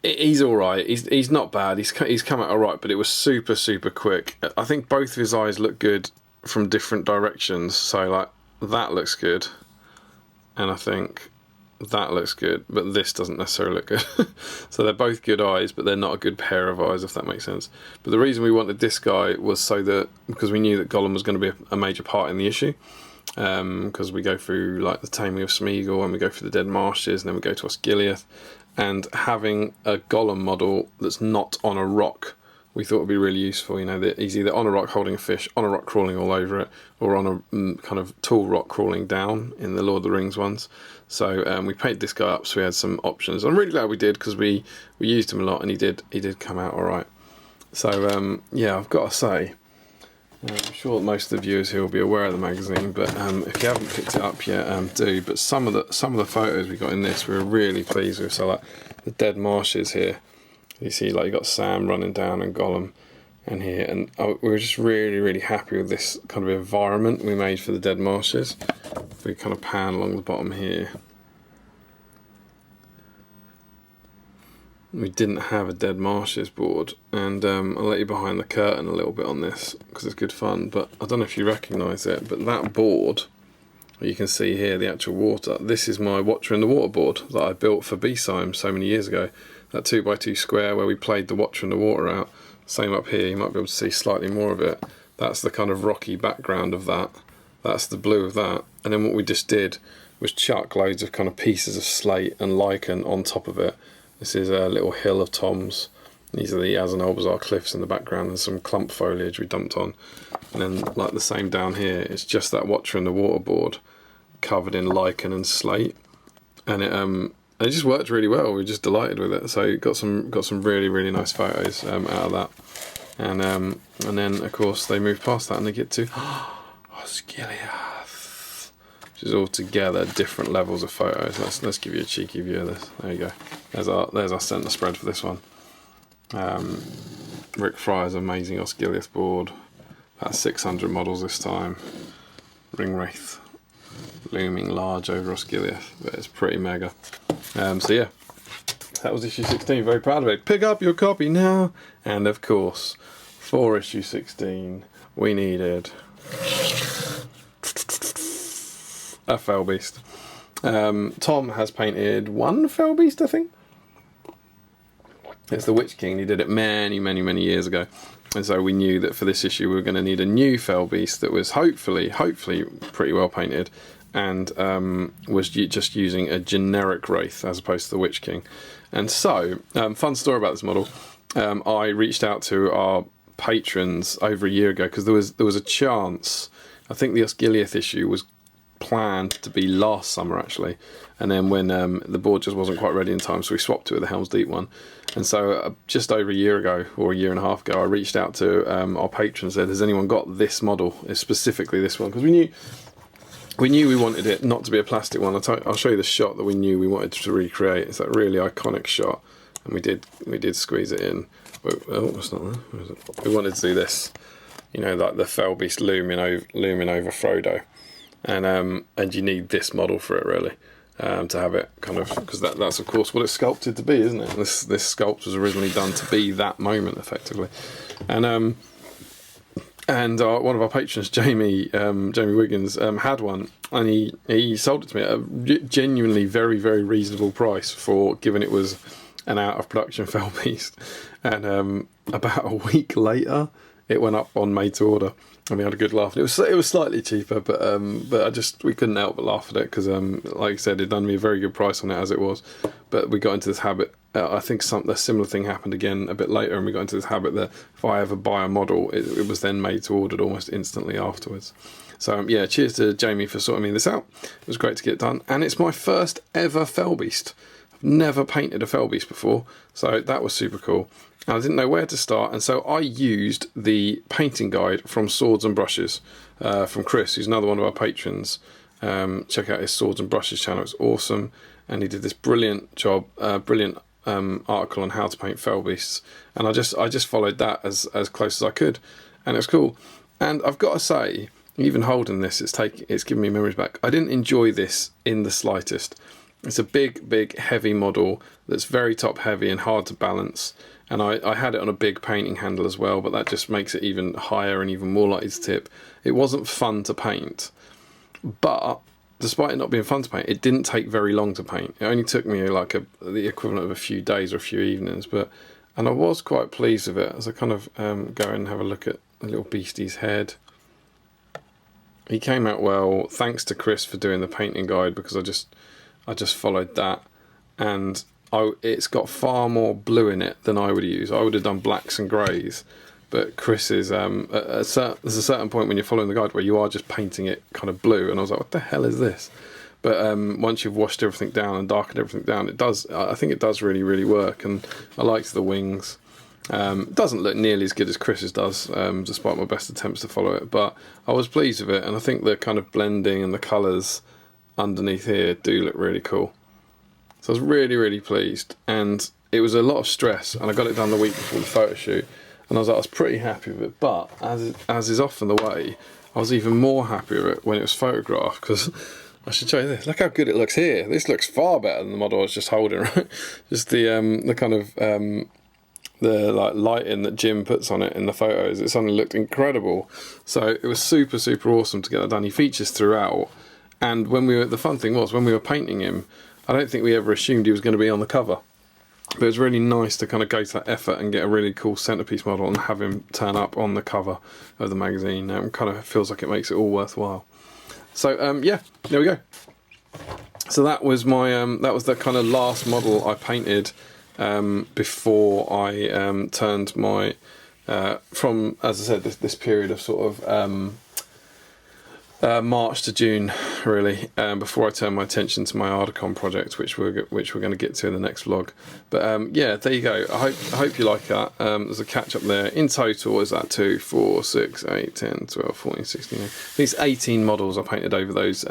he's all right. He's not bad. He's come out all right, but it was super quick. I think both of his eyes look good from different directions. So like that looks good, and I think that looks good, but this doesn't necessarily look good. So they're both good eyes, but they're not a good pair of eyes, if that makes sense. But the reason we wanted this guy was because we knew that Gollum was going to be a major part in the issue, because we go through like the Taming of Smeagol, and we go through the Dead Marshes, and then we go to Osgiliath, and having a Gollum model that's not on a rock, we thought would be really useful. You know, that he's either on a rock holding a fish, on a rock crawling all over it, or on a kind of tall rock crawling down in the Lord of the Rings ones. So we painted this guy up, so we had some options. I'm really glad we did, because we used him a lot, and he did come out all right. So yeah, I've got to say, I'm sure that most of the viewers here will be aware of the magazine, but if you haven't picked it up yet, do. But some of the photos we got in this, we were really pleased with. So like the Dead Marshes here, you see like you got Sam running down and Gollum, and here, and we were just really happy with this kind of environment we made for the Dead Marshes. If we kind of pan along the bottom here, we didn't have a Dead Marshes board, and I'll let you behind the curtain a little bit on this because it's good fun. But I don't know if you recognise it, but that board, you can see here the actual water, this is my Watcher in the Water board that I built for B-Sime so many years ago. That 2x2 square where we played the Watcher in the Water out. Same up here, you might be able to see slightly more of it. That's the kind of rocky background of that. That's the blue of that. And then what we just did was chuck loads of kind of pieces of slate and lichen on top of it. This is a little hill of toms. These are the Azanobazar cliffs in the background and some clump foliage we dumped on. And then like the same down here, it's just that Watcher and the Waterboard covered in lichen and slate. And it just worked really well. We were just delighted with it. So got some really, really nice photos out of that. And then of course they move past that and they get to Osgiliath, which is all together different levels of photos. Let's give you a cheeky view of this. There you go. There's our centre spread for this one. Rick Fryer's amazing Osgiliath board. About 600 models this time. Ringwraith looming large over Osgiliath, but it's pretty mega. So yeah, that was issue 16. Very proud of it. Pick up your copy now. And of course, for issue 16, we needed a fellbeast. Tom has painted one fellbeast, I think. It's the Witch King. He did it many, many, many years ago. And so we knew that for this issue we were going to need a new fellbeast that was hopefully pretty well painted, and was just using a generic wraith as opposed to the Witch King. And so, fun story about this model. I reached out to our patrons over a year ago because there was a chance. I think the Osgiliath issue was planned to be last summer actually, and then when the board just wasn't quite ready in time, so we swapped it with the Helm's Deep one. And so just over a year ago, or a year and a half ago, I reached out to our patrons and said, has anyone got this model, specifically this one? Because we knew we wanted it not to be a plastic one. I'll show you the shot that we knew we wanted to recreate. It's that really iconic shot, and we did squeeze it in. Oh, it's not there. Where is it? We wanted to do this, you know, like the fellbeast looming over Frodo. And you need this model for it really, to have it kind of, because that's of course what it's sculpted to be, isn't it? This sculpt was originally done to be that moment effectively, and one of our patrons, Jamie Wiggins, had one, and he sold it to me at a genuinely very, very reasonable price for given it was an out of production fellbeast, and about a week later it went up on made to order. And we had a good laugh. It was slightly cheaper, but we couldn't help but laugh at it because, like I said, it'd done me a very good price on it as it was. But we got into this habit. I think a similar thing happened again a bit later, and we got into this habit that if I ever buy a model, it was then made to order almost instantly afterwards. So yeah, cheers to Jamie for sorting me this out. It was great to get it done, and it's my first ever fellbeast. I've never painted a fellbeast before, so that was super cool. I didn't know where to start, and so I used the painting guide from Swords and Brushes from Chris, who's another one of our patrons. Check out his Swords and Brushes channel, it's awesome, and he did this brilliant job, brilliant article on how to paint fellbeasts, and I just followed that as close as I could, and it was cool. And I've got to say, even holding this, it's giving me memories back. I didn't enjoy this in the slightest. It's a big, heavy model that's very top heavy and hard to balance. And I had it on a big painting handle as well, but that just makes it even higher and even more likely to tip. It wasn't fun to paint, but despite it not being fun to paint, it didn't take very long to paint. It only took me like the equivalent of a few days or a few evenings, and I was quite pleased with it as I kind of go and have a look at the little beastie's head. He came out well, thanks to Chris for doing the painting guide, because I just followed that, and it's got far more blue in it than I would use. I would have done blacks and greys, but Chris is there's a certain point when you're following the guide where you are just painting it kind of blue, and I was like, what the hell is this? But once you've washed everything down and darkened everything down, I think it does really, really work, and I liked the wings. It doesn't look nearly as good as Chris's does, despite my best attempts to follow it, but I was pleased with it, and I think the kind of blending and the colours underneath here do look really cool. So I was really, really pleased, and it was a lot of stress, and I got it done the week before the photo shoot, and I was pretty happy with it. But as is often the way, I was even more happy with it when it was photographed, because I should show you this. Look how good it looks here. This looks far better than the model I was just holding, right? Just the kind of the like lighting that Jim puts on it in the photos. It suddenly looked incredible. So it was super, super awesome to get that done. He features throughout, and the fun thing was when we were painting him, I don't think we ever assumed he was going to be on the cover. But it was really nice to kind of go to that effort and get a really cool centerpiece model and have him turn up on the cover of the magazine. Kind of feels like it makes it all worthwhile. So yeah, there we go. So that was my that was the kind of last model I painted before I turned my from, as I said, this period of sort of March to June, really, before I turn my attention to my Ardacon project, which we're going to get to in the next vlog. But yeah, there you go. I hope you like that. There's a catch up there. In total, is that 2, 4, 6, 8, 10, 12, 14, 16. These 18 models I painted over those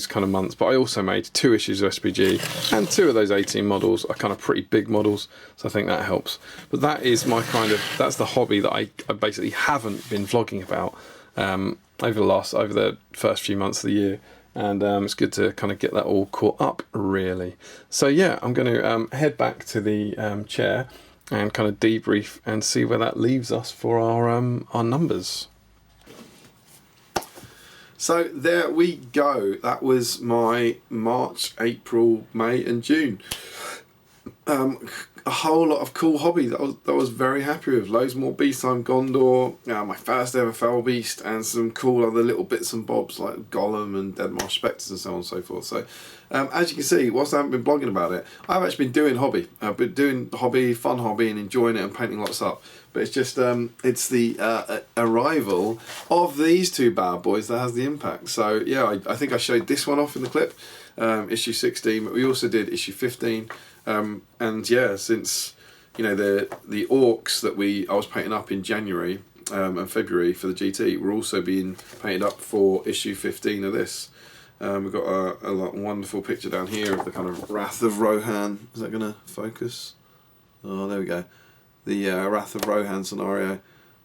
kind of months. But I also made 2 issues of SBG, and 2 of those 18 models are kind of pretty big models, so I think that helps. But that is my that's the hobby that I basically haven't been vlogging about over the first few months of the year, and it's good to kind of get that all caught up, really. So yeah, I'm going to head back to the chair and kind of debrief and see where that leaves us for our numbers. So there we go. That was my March, April, May and June. A whole lot of cool hobby that I was very happy with. Loads more Beast Time Gondor, my first ever fellbeast, and some cool other little bits and bobs like Gollum and Dead Marsh Spectres and so on and so forth. So as you can see, whilst I haven't been blogging about it, I've actually been doing hobby. I've been doing fun hobby and enjoying it and painting lots up. But it's just, it's the arrival of these 2 bad boys that has the impact. So yeah, I think I showed this one off in the clip, issue 16, but we also did issue 15. And yeah, since the Orcs that I was painting up in January and February for the GT, we're also being painted up for issue 15 of this. We've got a wonderful picture down here of the kind of Wrath of Rohan. Is that going to focus? Oh, there we go. The Wrath of Rohan scenario,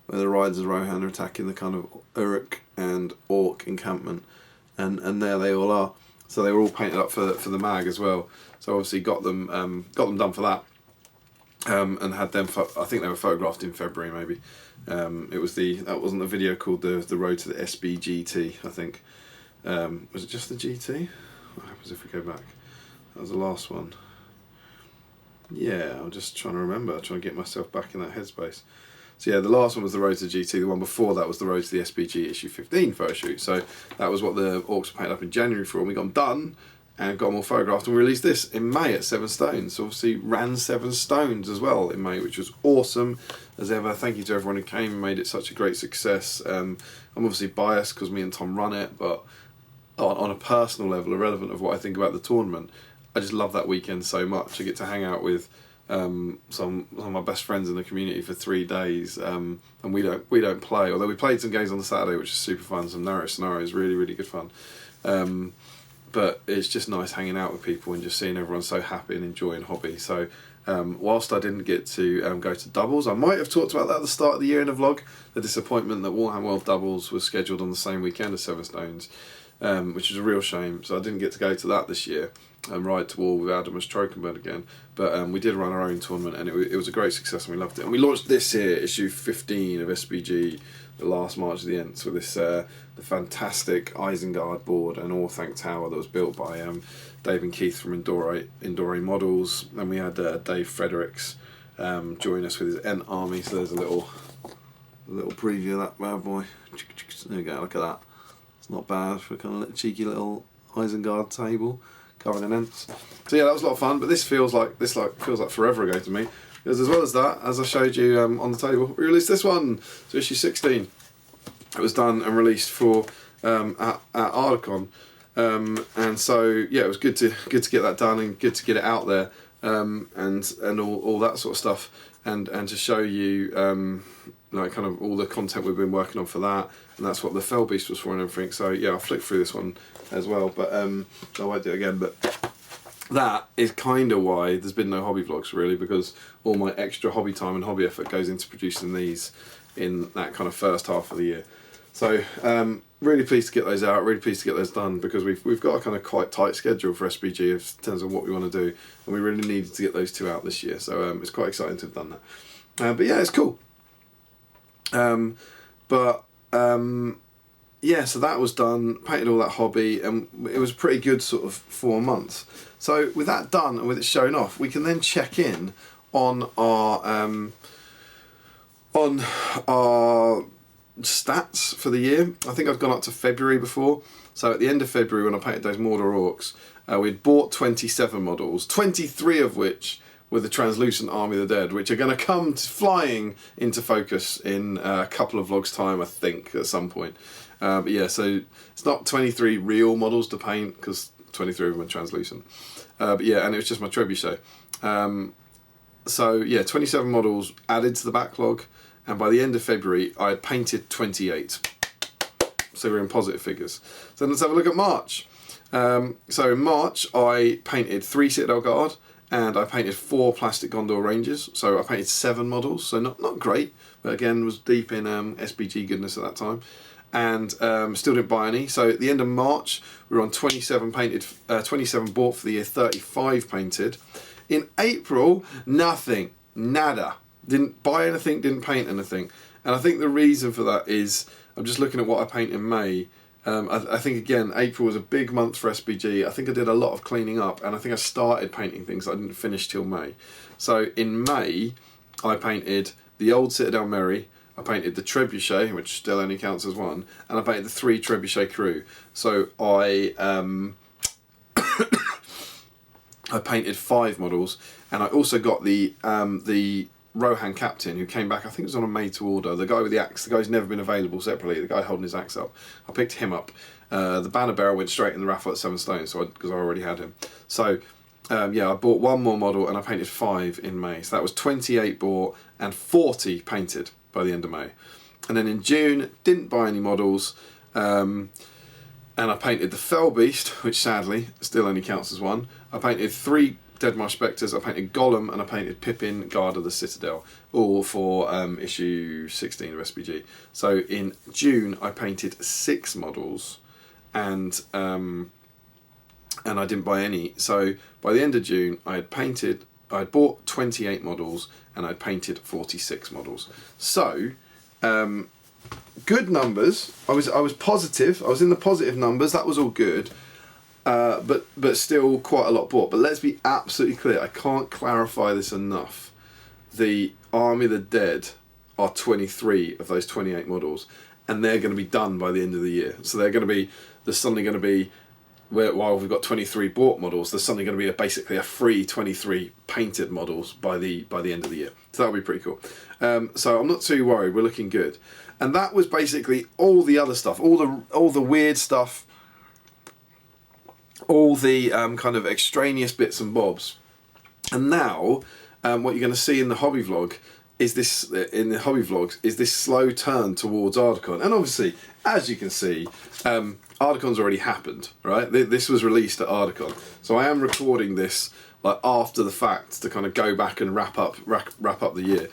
where the Riders of Rohan are attacking the kind of Uruk and Orc encampment, and there they all are. So they were all painted up for the mag as well. So obviously got them done for that, and had them. I think they were photographed in February, maybe. That wasn't the video called the Road to the SBGT. I think was it just the GT? What happens if we go back? That was the last one. Yeah, I'm just trying to remember, trying to get myself back in that headspace. So yeah, the last one was the Road to GT. The one before that was the Road to the SBG issue 15 photo shoot. So that was what the Orcs were painted up in January for, and we got them done and got them all photographed, and we released this in May at 7 Stones. So obviously ran 7 Stones as well in May, which was awesome as ever. Thank you to everyone who came and made it such a great success. I'm obviously biased because me and Tom run it, but on a personal level, irrelevant of what I think about the tournament, I just love that weekend so much. I get to hang out with some of my best friends in the community for 3 days, and we don't play, although we played some games on the Saturday, which is super fun. Some narrow scenarios, really good fun. But it's just nice hanging out with people and just seeing everyone so happy and enjoying hobby. So whilst I didn't get to go to doubles, I might have talked about that at the start of the year in a vlog, the disappointment that Warhammer World doubles was scheduled on the same weekend as 7 Stones, which is a real shame. So I didn't get to go to that this year and ride to war with Adam as Trokenberg again. But we did run our own tournament, and it was a great success, and we loved it. And we launched this here, issue 15 of SBG, the last March of the Ents, with this the fantastic Isengard board and Orthanc Tower that was built by Dave and Keith from Indore Models. And we had Dave Fredericks join us with his Ent army. So there's a little preview of that bad boy. There you go, look at that. It's not bad for a kind of cheeky little Isengard table covering an Ents. So yeah, that was a lot of fun. But this feels like forever ago to me. Because as well as that, as I showed you on the table, we released this one, so issue 16. It was done and released for at Ardacon, and so yeah, it was good to get that done and good to get it out there, and all that sort of stuff, and to show you like kind of all the content we've been working on for that, and that's what the fellbeast was for and everything. So yeah, I'll flick through this one as well, but I won't do it again, but. That is kind of why there's been no hobby vlogs, really, because all my extra hobby time and hobby effort goes into producing these in that kind of first half of the year. So really pleased to get those out, really pleased to get those done, because we've got a kind of quite tight schedule for SBG in terms of what we want to do, and we really needed to get those 2 out this year. So it's quite exciting to have done that. But yeah, it's cool. Yeah, so that was done, painted all that hobby, and it was a pretty good sort of 4 months. So with that done and with it shown off, we can then check in on our stats for the year. I think I've gone up to February before. So at the end of February, when I painted those Mordor Orcs, we'd bought 27 models, 23 of which were the translucent Army of the Dead, which are going to come flying into focus in a couple of vlogs time, I think, at some point. But yeah, so it's not 23 real models to paint, because 23 of them are translucent. But yeah, and it was just my trebuchet. So yeah, 27 models added to the backlog, and by the end of February, I had painted 28. So we're in positive figures. So let's have a look at March. So in March, I painted 3 Citadel Guard, and I painted 4 plastic Gondor Rangers. So I painted 7 models, so not great, but again was deep in SBG goodness at that time. And still didn't buy any. So at the end of March, we were on 27 painted, 27 bought for the year, 35 painted. In April, nothing, nada. Didn't buy anything, didn't paint anything. And I think the reason for that is, I'm just looking at what I paint in May. I think, again, April was a big month for SBG. I think I did a lot of cleaning up, and I think I started painting things I didn't finish till May. So in May, I painted the old Citadel Merry, I painted the Trebuchet, which still only counts as one, and I painted the 3 Trebuchet crew. So I I painted 5 models, and I also got the Rohan captain who came back. I think it was on a made to order. The guy with the axe, the guy who's never been available separately. The guy holding his axe up. I picked him up. The banner bearer went straight in the raffle at 7 stones, so because I already had him. So yeah, I bought 1 more model and I painted 5 in May. So that was 28 bought and 40 painted by the end of May. And then in June, didn't buy any models, and I painted the Fellbeast, which sadly still only counts as 1. I painted 3 Deadmarsh Spectres, I painted Gollum, and I painted Pippin, Guard of the Citadel, all for issue 16 of SBG. So in June, I painted 6 models, and I didn't buy any. So by the end of June, I had bought 28 models, and I'd painted 46 models. So, good numbers. I was positive. I was in the positive numbers. That was all good. But still quite a lot bought. But let's be absolutely clear. I can't clarify this enough. The Army of the Dead are 23 of those 28 models, and they're going to be done by the end of the year. So there's suddenly going to be, while we've got 23 bought models, there's suddenly going to be basically a free 23 painted models by the end of the year. So that'll be pretty cool. So I'm not too worried. We're looking good. And that was basically all the other stuff, all the weird stuff, all the kind of extraneous bits and bobs. And now, what you're going to see in the hobby vlog is this slow turn towards Ardacon. And obviously, as you can see, Ardacon's already happened, right? This was released at Ardacon, so I am recording this like after the fact to kind of go back and wrap up the year.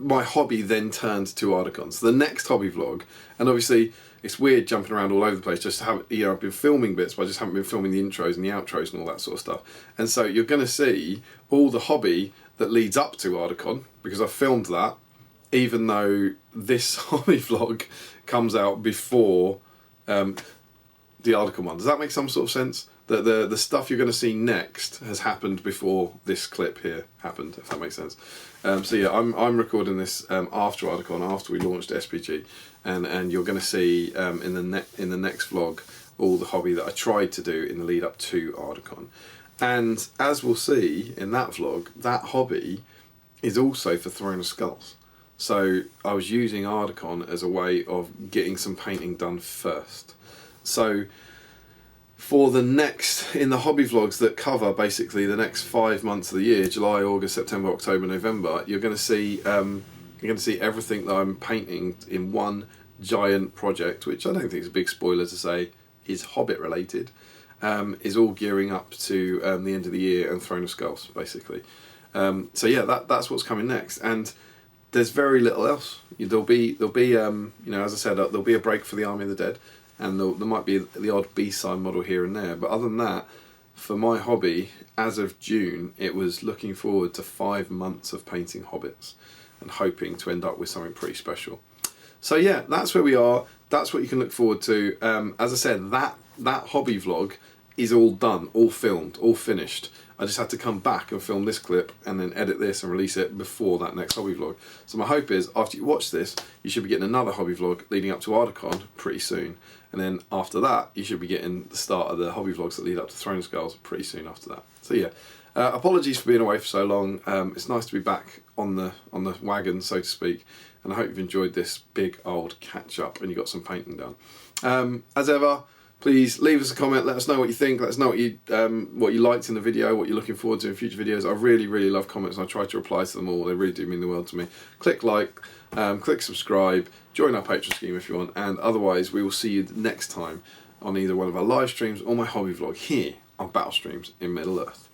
My hobby then turned to Ardacon. So the next hobby vlog, and obviously it's weird jumping around all over the place. Just I've been filming bits, but I just haven't been filming the intros and the outros and all that sort of stuff. And so you're going to see all the hobby that leads up to Ardacon, because I filmed that, even though this hobby vlog comes out before the Ardacon one. Does that make some sort of sense? That the stuff you're going to see next has happened before this clip here happened, if that makes sense. So yeah, I'm recording this after Ardacon, after we launched SBG, and you're going to see in the next vlog all the hobby that I tried to do in the lead up to Ardacon. And as we'll see in that vlog, that hobby is also for Throne of Skulls. So I was using Ardacon as a way of getting some painting done first. So for the next, in the hobby vlogs that cover basically the next 5 months of the year, July, August, September, October, November, you're going to see everything that I'm painting in one giant project, which I don't think is a big spoiler to say is Hobbit related, is all gearing up to the end of the year and Throne of Skulls, basically. So yeah, that's what's coming next, and there's very little else. There'll be as I said, there'll be a break for the Army of the Dead, and there might be the odd B-side model here and there, but other than that, for my hobby, as of June, it was looking forward to 5 months of painting hobbits and hoping to end up with something pretty special. So yeah, that's where we are. That's what you can look forward to. As I said, that hobby vlog is all done, all filmed, all finished. I just had to come back and film this clip and then edit this and release it before that next hobby vlog. So my hope is after you watch this, you should be getting another hobby vlog leading up to Ardacon pretty soon. And then after that, you should be getting the start of the hobby vlogs that lead up to Throne Skulls pretty soon after that. So yeah, apologies for being away for so long. It's nice to be back on the wagon, so to speak. And I hope you've enjoyed this big old catch up and you got some painting done. As ever, please leave us a comment. Let us know what you think. Let us know what you liked in the video, what you're looking forward to in future videos. I really, really love comments. And I try to reply to them all. They really do mean the world to me. Click like, click subscribe, join our Patreon scheme if you want. And otherwise, we will see you next time on either one of our live streams or my hobby vlog here on Battle Streams in Middle Earth.